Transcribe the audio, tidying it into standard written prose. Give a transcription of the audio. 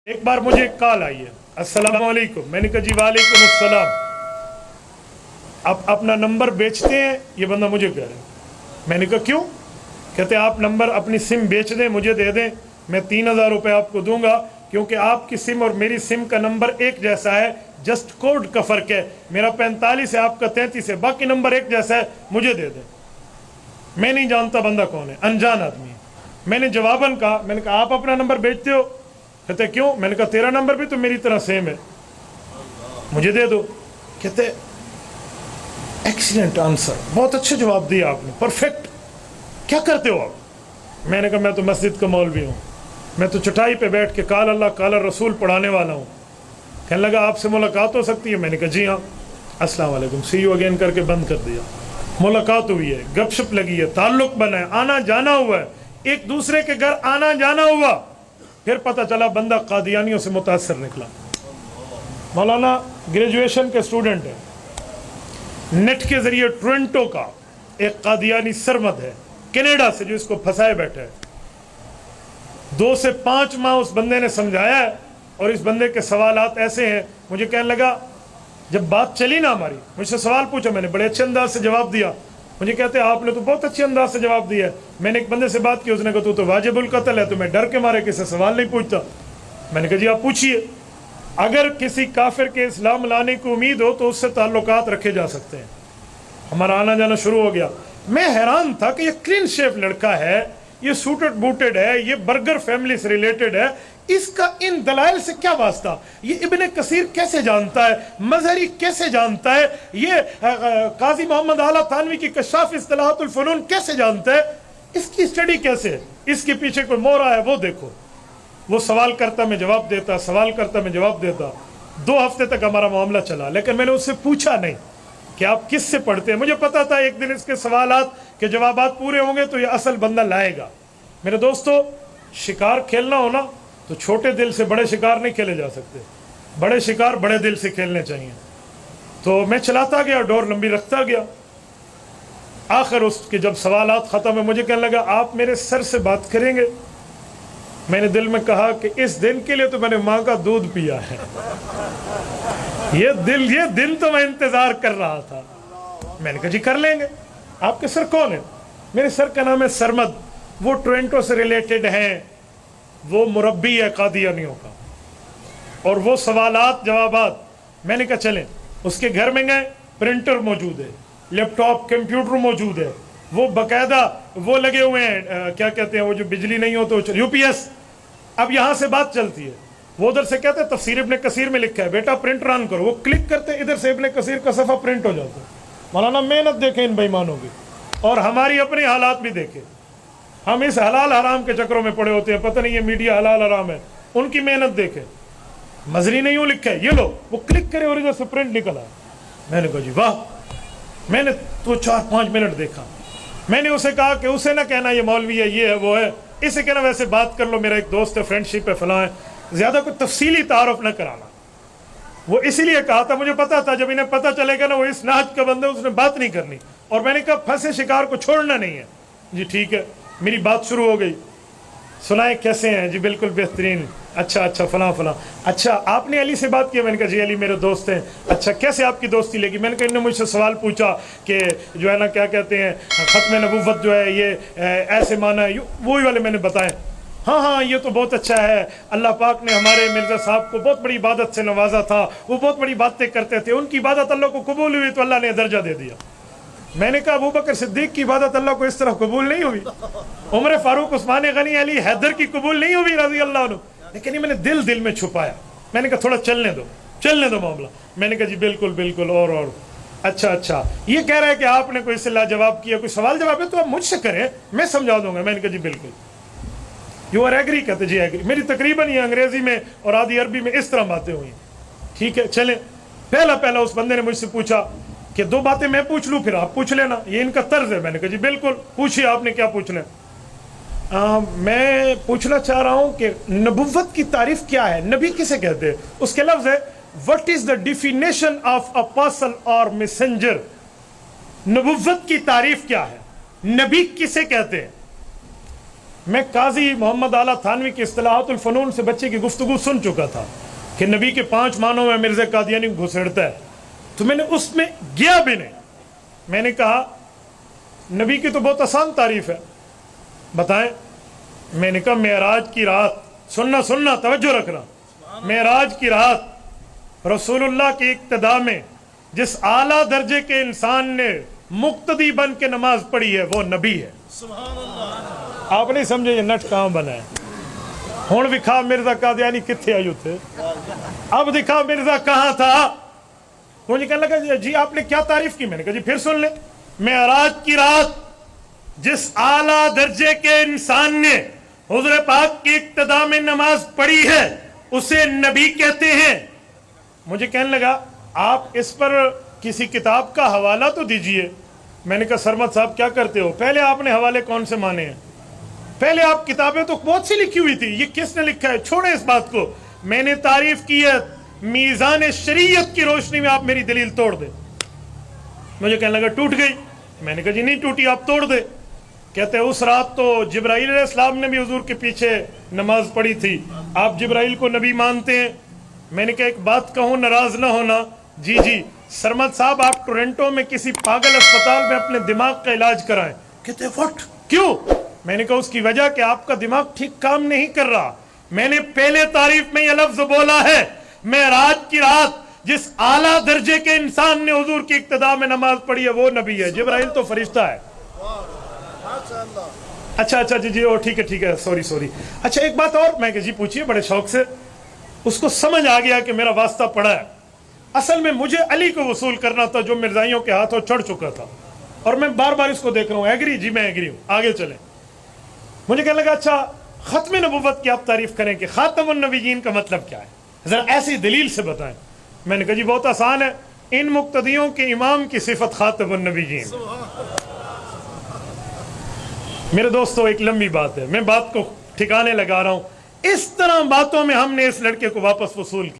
ایک بار مجھے ایک کال آئی ہے، السلام علیکم، میں نے کہا جی وعلیکم السلام، آپ اپنا نمبر بیچتے ہیں؟ یہ بندہ مجھے کہہ رہا ہے۔ میں نے کہا کیوں؟ کہتے آپ نمبر اپنی سم بیچ دیں، مجھے دے دیں، میں 3000 روپے آپ کو دوں گا، کیونکہ آپ کی سم اور میری سم کا نمبر ایک جیسا ہے، جسٹ کوڈ کا فرق ہے، میرا 45 ہے، آپ کا 33 ہے، باقی نمبر ایک جیسا ہے، مجھے دے دیں۔ میں نہیں جانتا بندہ کون ہے، انجان آدمی ہے۔ میں نے جواباً کہا، میں نے کہا آپ اپنا نمبر بیچتے ہو؟ کہتے کیوں؟ میں نے کہا تیرا نمبر بھی تو میری طرح سیم ہے، مجھے دے دو۔ کہتے ایکسیلنٹ آنسر، بہت اچھا جواب دیا آپ نے، پرفیکٹ، کیا کرتے ہو آپ؟ میں نے کہا میں تو مسجد کا مولوی ہوں، میں تو چٹائی پہ بیٹھ کے قال اللہ قال رسول پڑھانے والا ہوں۔ کہنے لگا آپ سے ملاقات ہو سکتی ہے؟ میں نے کہا جی ہاں، السلام علیکم، سی یو اگین کر کے بند کر دیا۔ ملاقات ہوئی ہے، گپ شپ لگی ہے، تعلق بنا ہے، آنا جانا ہوا ہے، ایک دوسرے کے گھر آنا جانا ہوا، پھر پتہ چلا بندہ قادیانیوں سے متاثر نکلا۔ مولانا گریجویشن کے اسٹوڈنٹ ہے، نیٹ کے ذریعے ٹورنٹو کا ایک قادیانی سرمد ہے کینیڈا سے جو اس کو پھنسائے بیٹھا ہے۔ 2 سے 5 ماہ اس بندے نے سمجھایا ہے، اور اس بندے کے سوالات ایسے ہیں، مجھے کہنے لگا جب بات چلی نا ہماری، مجھ سے سوال پوچھا، میں نے بڑے اچھے انداز سے جواب دیا۔ مجھے کہتے ہیں آپ نے تو بہت اچھے انداز سے جواب دیا ہے۔ میں نے ایک بندے سے بات کی، اس نے کہا تو واجب القتل ہے، تو میں ڈر کے مارے کسی سے سوال نہیں پوچھتا۔ میں نے کہا جی آپ پوچھیے، اگر کسی کافر کے اسلام لانے کی امید ہو تو اس سے تعلقات رکھے جا سکتے ہیں۔ ہمارا آنا جانا شروع ہو گیا۔ میں حیران تھا کہ یہ کلین شیف لڑکا ہے، یہ سوٹڈ بوٹڈ ہے، یہ برگر فیملی سے ریلیٹڈ ہے، اس کا ان دلائل سے کیا واسطہ؟ یہ ابن کثیر کیسے جانتا ہے؟ مظہری کیسے جانتا ہے؟ یہ قاضی محمد اعلیٰ تھانوی کی کشاف اصطلاحات الفنون کیسے جانتا ہے؟ اس کی اسٹڈی کیسے ہے؟ اس کے پیچھے کوئی مورا ہے وہ دیکھو۔ وہ سوال کرتا میں جواب دیتا، سوال کرتا میں جواب دیتا۔ 2 ہفتے تک ہمارا معاملہ چلا، لیکن میں نے اس سے پوچھا نہیں کہ آپ کس سے پڑھتے ہیں۔ مجھے پتا تھا ایک دن اس کے سوالات کے جوابات پورے ہوں گے تو یہ اصل بندہ لائے گا۔ میرے دوستو، شکار کھیلنا ہونا تو چھوٹے دل سے بڑے شکار نہیں کھیلے جا سکتے، بڑے شکار بڑے دل سے کھیلنے چاہیے۔ تو میں چلاتا گیا، ڈور لمبی رکھتا گیا۔ آخر اس کے جب سوالات ختم ہوئے، مجھے کہنے لگا آپ میرے سر سے بات کریں گے؟ میں نے دل میں کہا کہ اس دن کے لیے تو میں نے ماں کا دودھ پیا ہے، یہ دن تو میں انتظار کر رہا تھا۔ میں نے کہا جی کر لیں گے۔ آپ کے سر کون ہے؟ میرے سر کا نام ہے سرمد، وہ ٹورنٹو سے ریلیٹڈ ہیں، وہ مربی ہے قادیانیوں کا، اور وہ سوالات جوابات۔ میں نے کہا چلیں، اس کے گھر میں گئے، پرنٹر موجود ہے، لیپ ٹاپ کمپیوٹر موجود ہے، وہ باقاعدہ وہ لگے ہوئے ہیں، کیا کہتے ہیں وہ جو بجلی نہیں ہو تو یو پی ایس۔ اب یہاں سے بات چلتی ہے، وہ ادھر سے کہتے ہیں تفسیر ابن کثیر میں لکھا ہے، بیٹا پرنٹ رن کرو، وہ کلک کرتے ہیں، ادھر سے ابن کثیر کا صفحہ پرنٹ ہو جاتا ہے۔ مولانا محنت دیکھیں ان بےایمانوں کی، اور ہماری اپنی حالات بھی دیکھیں۔ ہم اس حلال حرام کے چکروں میں پڑے ہوتے ہیں، پتہ نہیں یہ میڈیا حلال حرام ہے، ان کی محنت دیکھیں۔ مظہری نے یوں لکھا ہے، یہ لو، وہ کلک کرے اور ادھر سے پرنٹ نکلا۔ میں نے کہا جی واہ۔ میں نے تو 4-5 منٹ دیکھا۔ میں نے اسے کہا کہ اسے نہ کہنا یہ مولوی ہے، یہ ہے وہ ہے، اسے کہنا ویسے بات کر لو، میرا ایک دوست ہے، فرینڈ شپ ہے، فلاں ہے، زیادہ کوئی تفصیلی تعارف نہ کرانا۔ وہ اسی لیے کہا تھا، مجھے پتا تھا جب انہیں پتا چلے گا نا وہ اس نہج کا بندہ، اس نے بات نہیں کرنی۔ اور میں نے کہا پھنسے شکار کو چھوڑنا نہیں ہے۔ جی ٹھیک ہے، میری بات شروع ہو گئی۔ سنائیں کیسے ہیں؟ جی بالکل بہترین، اچھا فلاں فلاں۔ اچھا آپ نے علی سے بات کی؟ میں نے کہا جی علی میرے دوست ہیں۔ اچھا کیسے آپ کی دوستی لگی؟ میں نے کہا انہوں نے مجھ سے سوال پوچھا کہ جو ہے نا کیا کہتے ہیں ختم نبوت جو ہے یہ ایسے معنی ہے، وہی والے میں نے بتائے۔ ہاں یہ تو بہت اچھا ہے، اللہ پاک نے ہمارے مرزا صاحب کو بہت بڑی عبادت سے نوازا تھا، وہ بہت بڑی باتیں کرتے تھے، ان کی عبادت اللہ کو قبول ہوئی تو اللہ نے درجہ دے دیا۔ میں نے کہا ابو بکر صدیق کی عبادت اللہ کو اس طرح قبول نہیں ہوئی، عمر فاروق، عثمان غنی، علی حیدر کی قبول نہیں ہوئی رضی اللہ عنہ، لیکن یہ میں نے دل میں چھپایا۔ میں نے کہا تھوڑا چلنے دو معاملہ۔ میں نے کہا جی بالکل اور اچھا یہ کہہ رہا ہے کہ آپ نے کوئی اس سے لاجواب کیا، کوئی سوال جواب ہے تو آپ مجھ سے کریں، میں سمجھا دوں گا۔ میں نے کہا جی بالکل، یو آر ایگری؟ کہتے جی ایگری۔ میری تقریباً یہ انگریزی میں اور آدھی عربی میں اس طرح باتیں ہوئی۔ ٹھیک ہے چلیں۔ پہلا اس بندے نے مجھ سے پوچھا کہ 2 باتیں میں پوچھ لوں پھر آپ پوچھ لینا، یہ ان کا طرز ہے۔ میں نے کہا جی بالکل پوچھیے، آپ نے کیا پوچھنا ہے؟ میں پوچھنا چاہ رہا ہوں کہ نبوت کی تعریف کیا ہے، نبی کسے کہتے ہیں؟ اس کے لفظ ہے what is the definition of apostle اور میسنجر۔ نبوت کی تعریف کیا ہے، نبی کسے کہتے ہیں؟ میں قاضی محمد اعلیٰ تھانوی کی اصطلاحات الفنون سے بچے کی گفتگو سن چکا تھا کہ نبی کے 5 معنوں میں مرزا قادیانی گھسڑتا ہے، تو میں نے اس میں گیا بھی نہیں. میں نے کہا نبی کی تو بہت آسان تعریف ہے، بتائیں. میں نے کہا معراج کی رات، سننا توجہ رکھنا، معراج کی رات رسول اللہ کی اقتداء میں جس اعلیٰ درجے کے انسان نے مقتدی بن کے نماز پڑھی ہے وہ نبی ہے. آپ نہیں سمجھے یہ نٹ کہاں بنا ہے؟ ہون دکھا مرزا قادیانی کتنے آئیو تھے، اب دکھا مرزا کہاں تھا. مجھے کہنے لگا جی آپ نے کیا تعریف کی؟ میں نے کہا جی پھر سن لیں. معراج کی رات جس اعلیٰ درجے کے انسان نے حضور پاک کی اقتداء میں نماز پڑھی ہے اسے نبی کہتے ہیں. مجھے کہنے لگا آپ اس پر کسی کتاب کا حوالہ تو دیجئے. میں نے کہا سرمد صاحب کیا کرتے ہو، پہلے آپ نے حوالے کون سے مانے ہیں؟ پہلے آپ کتابیں تو بہت سی لکھی ہوئی تھی، یہ کس نے لکھا ہے؟ چھوڑیں اس بات کو. میں نے تعریف کی ہے میزان شریعت کی روشنی میں، آپ میری دلیل توڑ دیں. مجھے کہنے لگا ٹوٹ گئی. میں نے کہا جی نہیں ٹوٹی، آپ توڑ دیں. کہتے ہیں اس رات تو جبرائیل علیہ السلام نے بھی حضور کے پیچھے نماز پڑھی تھی، آپ جبرائیل کو نبی مانتے ہیں. میں نے کہا ایک بات کہوں ناراض نہ ہونا. جی سرمد صاحب آپ ٹورنٹو میں کسی پاگل اسپتال میں اپنے دماغ کا علاج کرائیں. کہتے ہیں وٹ کیوں؟ میں نے کہا اس کی وجہ کہ آپ کا دماغ ٹھیک کام نہیں کر رہا. میں نے پہلے تعریف میں یہ لفظ بولا ہے معراج کی رات جس اعلیٰ درجے کے انسان نے حضور کی اقتداء میں نماز پڑھی ہے وہ نبی ہے. جبرائیل تو فرشتہ ہے. اچھا جی ٹھیک ہے سوری. اچھا ایک بات اور، میں کہ جی پوچھیے بڑے شوق سے. اس کو سمجھ آ گیا کہ میرا واسطہ پڑا ہے. اصل میں مجھے علی کو وصول کرنا تھا جو مرزائیوں کے ہاتھوں چڑھ چکا تھا، اور میں بار بار اس کو دیکھ رہا ہوں. ایگری؟ جی میں ایگری ہوں، آگے چلیں. مجھے کہنے لگا اچھا ختم نبوت کی آپ تعریف کریں کہ خاتم النبیین کا مطلب کیا ہے، ذرا ایسی دلیل سے بتائیں. میں نے کہا جی بہت آسان ہے، ان مقتدیوں کے امام کی صفت خاتم النبیین. میرے دوستو ایک لمبی بات ہے، میں بات کو ٹھکانے لگا رہا ہوں. اس طرح باتوں میں ہم نے اس لڑکے کو واپس وصول کیا.